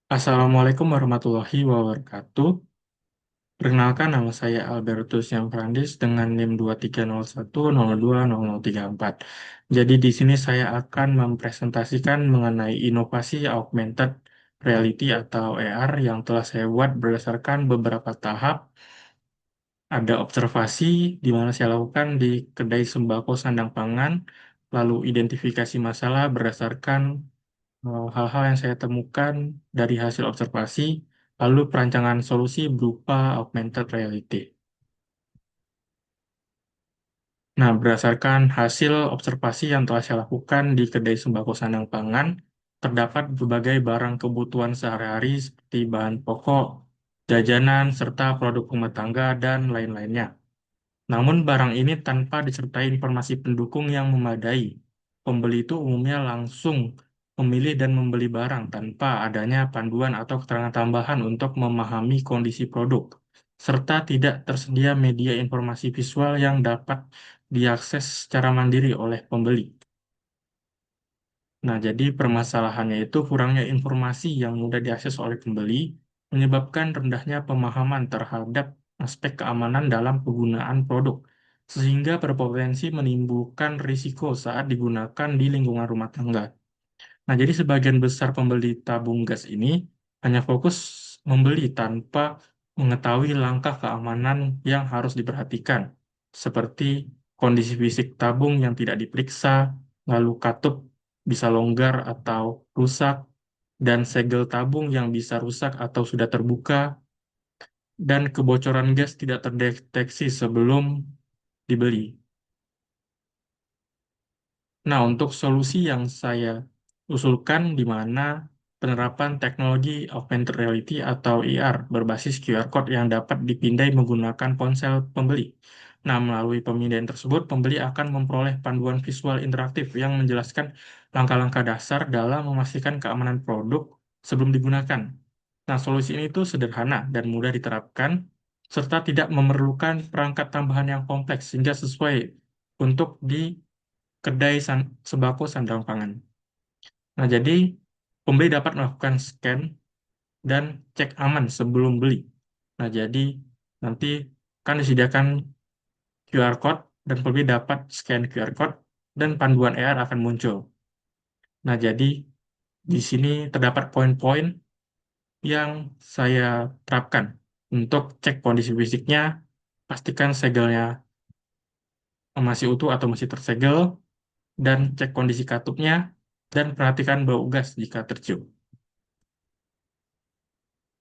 Assalamualaikum warahmatullahi wabarakatuh. Perkenalkan nama saya Albertus Yamfrandis dengan NIM 2301020034. Jadi di sini saya akan mempresentasikan mengenai inovasi augmented reality atau AR yang telah saya buat berdasarkan beberapa tahap. Ada observasi di mana saya lakukan di kedai sembako sandang pangan, lalu identifikasi masalah berdasarkan hal-hal yang saya temukan dari hasil observasi, lalu perancangan solusi berupa augmented reality. Nah, berdasarkan hasil observasi yang telah saya lakukan di kedai sembako sandang pangan, terdapat berbagai barang kebutuhan sehari-hari seperti bahan pokok, jajanan, serta produk rumah tangga, dan lain-lainnya. Namun barang ini tanpa disertai informasi pendukung yang memadai. Pembeli itu umumnya langsung memilih dan membeli barang tanpa adanya panduan atau keterangan tambahan untuk memahami kondisi produk, serta tidak tersedia media informasi visual yang dapat diakses secara mandiri oleh pembeli. Nah, jadi permasalahannya itu kurangnya informasi yang mudah diakses oleh pembeli, menyebabkan rendahnya pemahaman terhadap aspek keamanan dalam penggunaan produk, sehingga berpotensi menimbulkan risiko saat digunakan di lingkungan rumah tangga. Nah, jadi sebagian besar pembeli tabung gas ini hanya fokus membeli tanpa mengetahui langkah keamanan yang harus diperhatikan, seperti kondisi fisik tabung yang tidak diperiksa, lalu katup bisa longgar atau rusak, dan segel tabung yang bisa rusak atau sudah terbuka, dan kebocoran gas tidak terdeteksi sebelum dibeli. Nah, untuk solusi yang saya usulkan di mana penerapan teknologi augmented reality atau AR berbasis QR code yang dapat dipindai menggunakan ponsel pembeli. Nah, melalui pemindaian tersebut, pembeli akan memperoleh panduan visual interaktif yang menjelaskan langkah-langkah dasar dalam memastikan keamanan produk sebelum digunakan. Nah, solusi ini itu sederhana dan mudah diterapkan, serta tidak memerlukan perangkat tambahan yang kompleks sehingga sesuai untuk di kedai sembako sandang pangan. Nah, jadi pembeli dapat melakukan scan dan cek aman sebelum beli. Nah, jadi nanti kan disediakan QR code dan pembeli dapat scan QR code dan panduan ER akan muncul. Nah, jadi di sini terdapat poin-poin yang saya terapkan untuk cek kondisi fisiknya, pastikan segelnya masih utuh atau masih tersegel, dan cek kondisi katupnya, dan perhatikan bau gas jika tercium.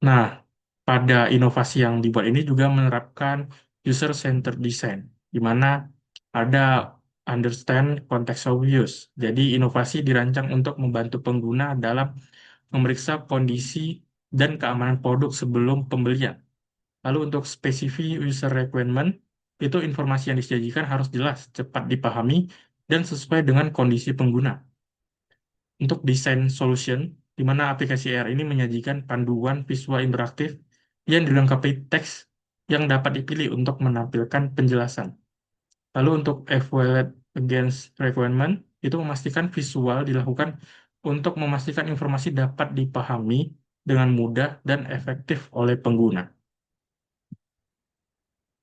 Nah, pada inovasi yang dibuat ini juga menerapkan user-centered design, di mana ada understand context of use. Jadi, inovasi dirancang untuk membantu pengguna dalam memeriksa kondisi dan keamanan produk sebelum pembelian. Lalu untuk spesifik user requirement, itu informasi yang disajikan harus jelas, cepat dipahami, dan sesuai dengan kondisi pengguna. Untuk desain solution, di mana aplikasi AR ini menyajikan panduan visual interaktif yang dilengkapi teks yang dapat dipilih untuk menampilkan penjelasan. Lalu untuk evaluate against requirement, itu memastikan visual dilakukan untuk memastikan informasi dapat dipahami dengan mudah dan efektif oleh pengguna.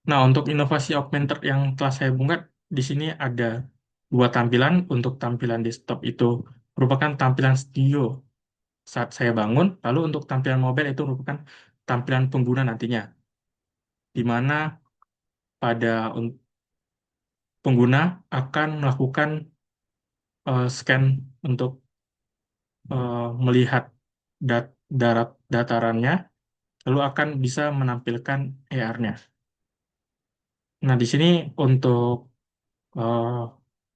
Nah, untuk inovasi augmented yang telah saya buat, di sini ada dua tampilan. Untuk tampilan desktop itu merupakan tampilan studio saat saya bangun, lalu untuk tampilan mobile itu merupakan tampilan pengguna nantinya, di mana pada pengguna akan melakukan scan untuk melihat datarannya, lalu akan bisa menampilkan AR-nya. Nah, di sini untuk eh,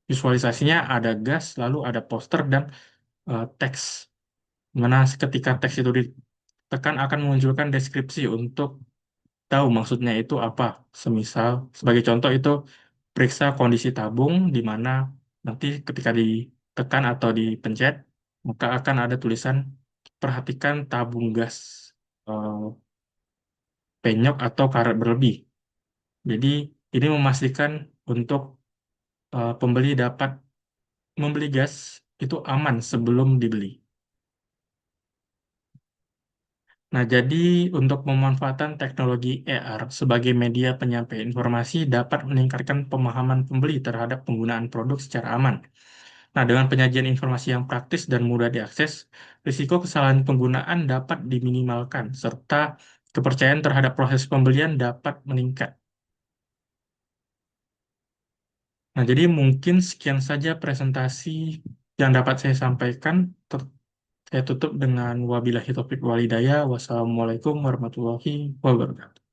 visualisasinya ada gas, lalu ada poster dan teks. Mana ketika teks itu ditekan akan memunculkan deskripsi untuk tahu maksudnya itu apa. Semisal, sebagai contoh itu periksa kondisi tabung di mana nanti ketika ditekan atau dipencet, maka akan ada tulisan perhatikan tabung gas eh, penyok atau karat berlebih. Jadi ini memastikan untuk pembeli dapat membeli gas itu aman sebelum dibeli. Nah, jadi untuk pemanfaatan teknologi AR sebagai media penyampaian informasi dapat meningkatkan pemahaman pembeli terhadap penggunaan produk secara aman. Nah, dengan penyajian informasi yang praktis dan mudah diakses, risiko kesalahan penggunaan dapat diminimalkan, serta kepercayaan terhadap proses pembelian dapat meningkat. Nah, jadi mungkin sekian saja presentasi yang dapat saya sampaikan. Saya tutup dengan wabillahi taufiq walhidayah. Wassalamualaikum warahmatullahi wabarakatuh.